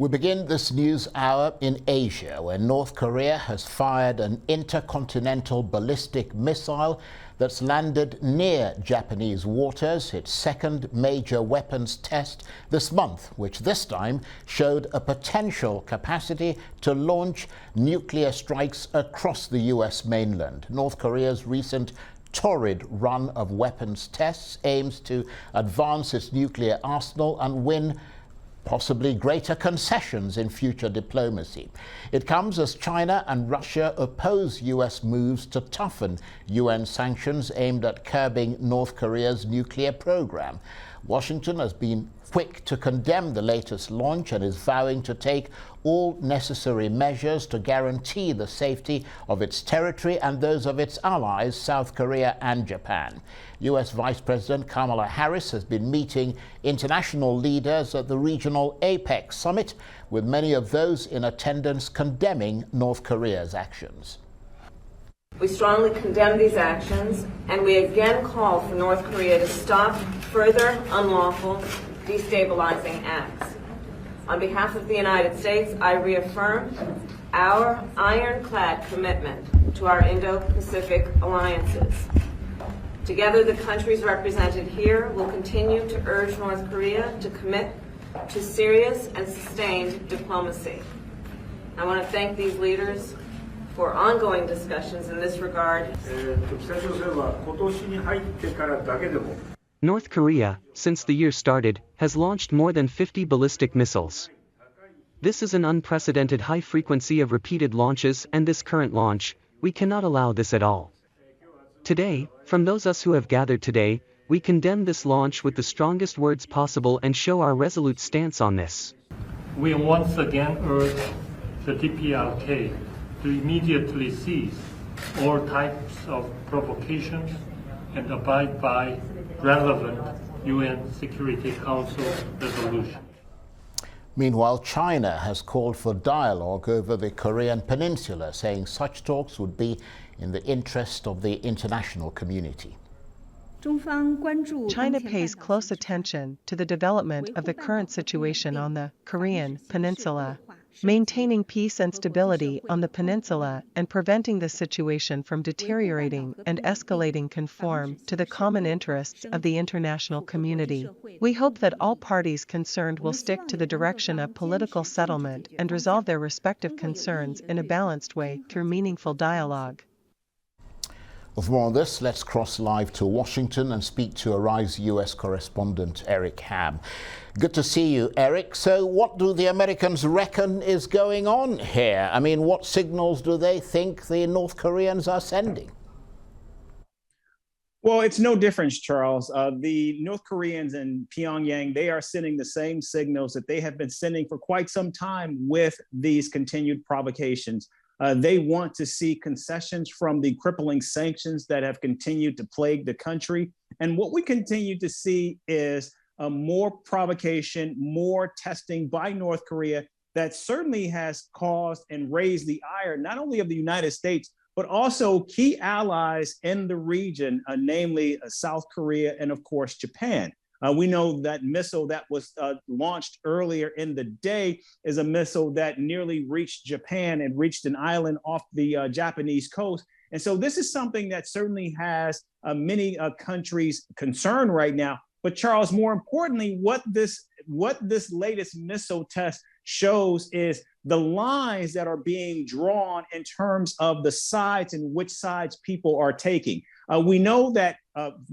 We begin this news hour in Asia, where North Korea has fired an intercontinental ballistic missile that's landed near Japanese waters, its second major weapons test this month, which this time showed a potential capacity to launch nuclear strikes across the US mainland. North Korea's recent torrid run of weapons tests aims to advance its nuclear arsenal and win possibly greater concessions in future diplomacy. It comes as China and Russia oppose US moves to toughen UN sanctions aimed at curbing North Korea's nuclear program. Washington has been quick to condemn the latest launch and is vowing to take all necessary measures to guarantee the safety of its territory and those of its allies, South Korea and Japan. US Vice President Kamala Harris has been meeting international leaders at the regional APEC summit, with many of those in attendance condemning North Korea's actions. We strongly condemn these actions, and we again call for North Korea to stop further unlawful, destabilizing acts. On behalf of the United States, I reaffirm our ironclad commitment to our Indo-Pacific alliances. Together, the countries represented here will continue to urge North Korea to commit to serious and sustained diplomacy. I want to thank these leaders for ongoing discussions in this regard. North Korea, since the year started, has launched more than 50 ballistic missiles. This is an unprecedented high frequency of repeated launches, and this current launch, we cannot allow this at all. Today, from those us who have gathered today, we condemn this launch with the strongest words possible and show our resolute stance on this. We once again urge the DPRK to immediately cease all types of provocations and abide by relevant UN Security Council resolution. Meanwhile, China has called for dialogue over the Korean Peninsula, saying such talks would be in the interest of the international community. China pays close attention to the development of the current situation on the Korean Peninsula. Maintaining peace and stability on the peninsula and preventing the situation from deteriorating and escalating conform to the common interests of the international community. We hope that all parties concerned will stick to the direction of political settlement and resolve their respective concerns in a balanced way through meaningful dialogue. For more on this, let's cross live to Washington and speak to Arise US correspondent Eric Ham. Good to see you, Eric. So what do the Americans reckon is going on here? I mean, what signals do they think the North Koreans are sending? Well, it's no difference, Charles. The North Koreans in Pyongyang, they are sending the same signals that they have been sending for quite some time with these continued provocations. They want to see concessions from the crippling sanctions that have continued to plague the country. And what we continue to see is more provocation, more testing by North Korea that certainly has caused and raised the ire, not only of the United States, but also key allies in the region, namely South Korea and, of course, Japan. We know that missile that was launched earlier in the day is a missile that nearly reached Japan and reached an island off the Japanese coast. And so this is something that certainly has many countries concerned right now. But Charles, more importantly, what this latest missile test shows is the lines that are being drawn in terms of the sides and which sides people are taking. We know that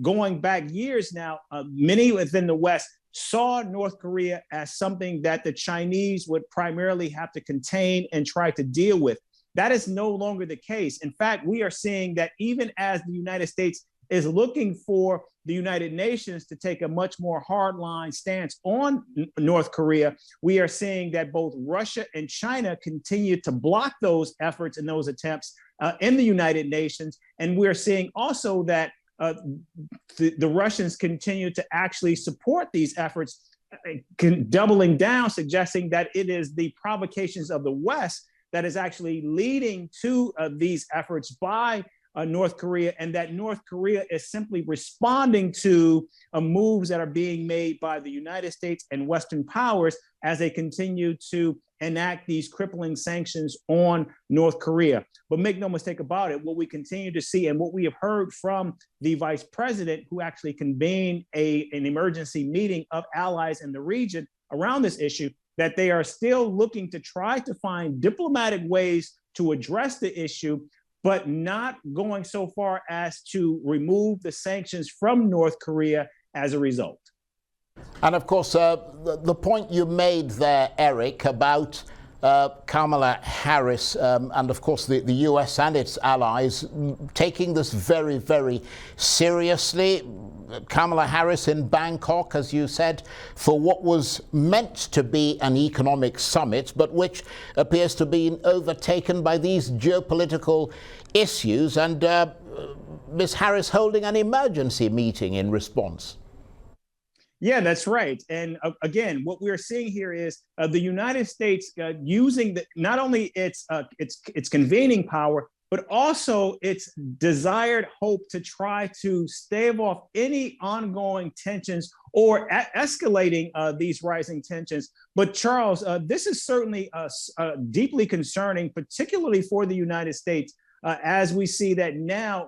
going back years now, many within the West saw North Korea as something that the Chinese would primarily have to contain and try to deal with. That is no longer the case. In fact, we are seeing that even as the United States is looking for the United Nations to take a much more hardline stance on North Korea, we are seeing that both Russia and China continue to block those efforts and those attempts in the United Nations. And we're seeing also that the Russians continue to actually support these efforts, doubling down, suggesting that it is the provocations of the West that is actually leading to these efforts by North Korea, and that North Korea is simply responding to moves that are being made by the United States and Western powers as they continue to enact these crippling sanctions on North Korea. But make no mistake about it, what we continue to see and what we have heard from the vice president, who actually convened an emergency meeting of allies in the region around this issue, that they are still looking to try to find diplomatic ways to address the issue, but not going so far as to remove the sanctions from North Korea as a result. And of course, the point you made there, Eric, about Kamala Harris and of course the US and its allies taking this very, very seriously. Kamala Harris in Bangkok, as you said, for what was meant to be an economic summit, but which appears to be overtaken by these geopolitical issues, and Ms. Harris holding an emergency meeting in response. Yeah, that's right. And again, what we're seeing here is the United States using not only its convening power, but also its desired hope to try to stave off any ongoing tensions or escalating these rising tensions. But Charles, this is certainly deeply concerning, particularly for the United States, as we see that now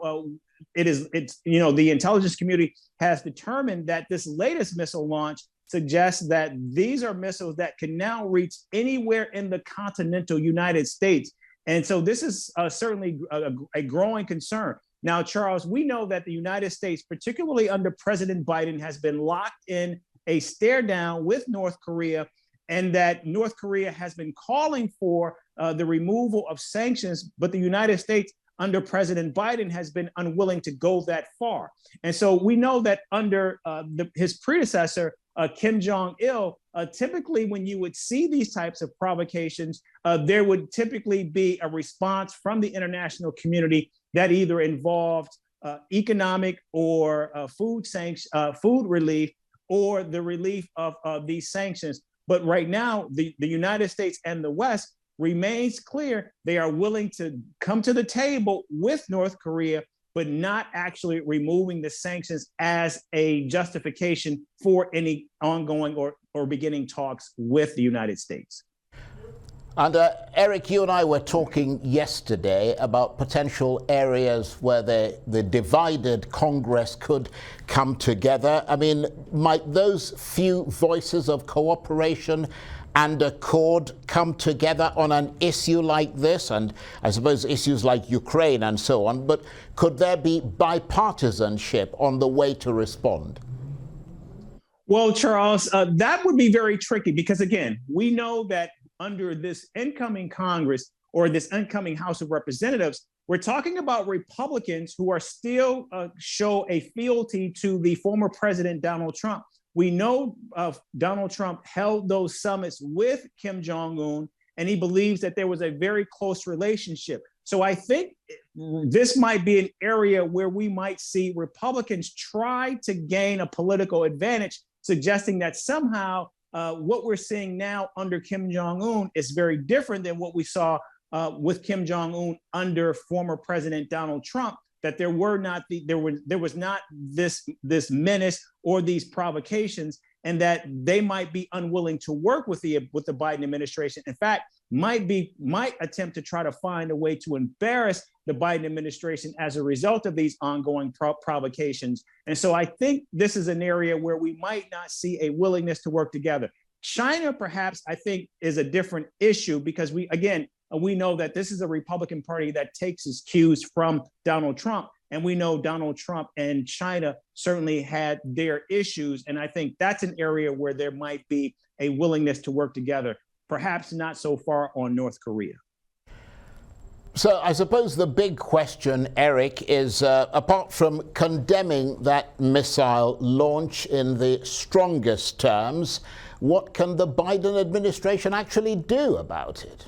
the intelligence community has determined that this latest missile launch suggests that these are missiles that can now reach anywhere in the continental United States. And so this is certainly a growing concern. Now, Charles, we know that the United States, particularly under President Biden, has been locked in a stare down with North Korea, and that North Korea has been calling for the removal of sanctions, but the United States under President Biden has been unwilling to go that far. And so we know that under his predecessor, Kim Jong-il, typically when you would see these types of provocations, there would typically be a response from the international community that either involved economic or food relief, or the relief of these sanctions. But right now, the United States and the West remains clear they are willing to come to the table with North Korea, but not actually removing the sanctions as a justification for any ongoing or beginning talks with the United States. And Eric, you and I were talking yesterday about potential areas where the divided Congress could come together. I mean, might those few voices of cooperation and accord come together on an issue like this, and I suppose issues like Ukraine and so on, but could there be bipartisanship on the way to respond? Well, Charles, that would be very tricky because, again, we know that under this incoming Congress or this incoming House of Representatives, we're talking about Republicans who are still show a fealty to the former President Donald Trump. We know Donald Trump held those summits with Kim Jong-un, and he believes that there was a very close relationship. So I think this might be an area where we might see Republicans try to gain a political advantage, suggesting that somehow what we're seeing now under Kim Jong-un is very different than what we saw with Kim Jong-un under former President Donald Trump, that there was not this menace or these provocations, and that they might be unwilling to work with the Biden administration. In fact, might attempt to try to find a way to embarrass the Biden administration as a result of these ongoing provocations. And so I think this is an area where we might not see a willingness to work together. China, perhaps, I think, is a different issue because we know that this is a Republican Party that takes its cues from Donald Trump. And we know Donald Trump and China certainly had their issues. And I think that's an area where there might be a willingness to work together, perhaps not so far on North Korea. So I suppose the big question, Eric, is apart from condemning that missile launch in the strongest terms, what can the Biden administration actually do about it?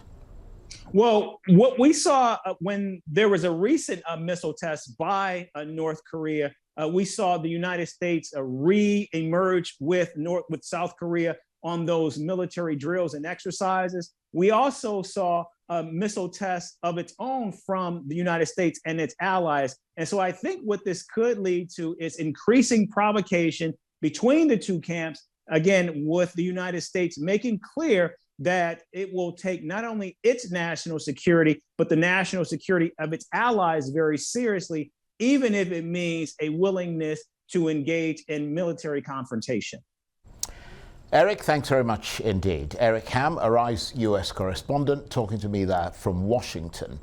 Well, what we saw when there was a recent missile test by North Korea, we saw the United States re-emerge with South Korea on those military drills and exercises. We also saw missile tests of its own from the United States and its allies. And so I think what this could lead to is increasing provocation between the two camps, again, with the United States making clear that it will take not only its national security, but the national security of its allies very seriously, even if it means a willingness to engage in military confrontation. Eric, thanks very much indeed. Eric Ham, Arise US correspondent, talking to me there from Washington.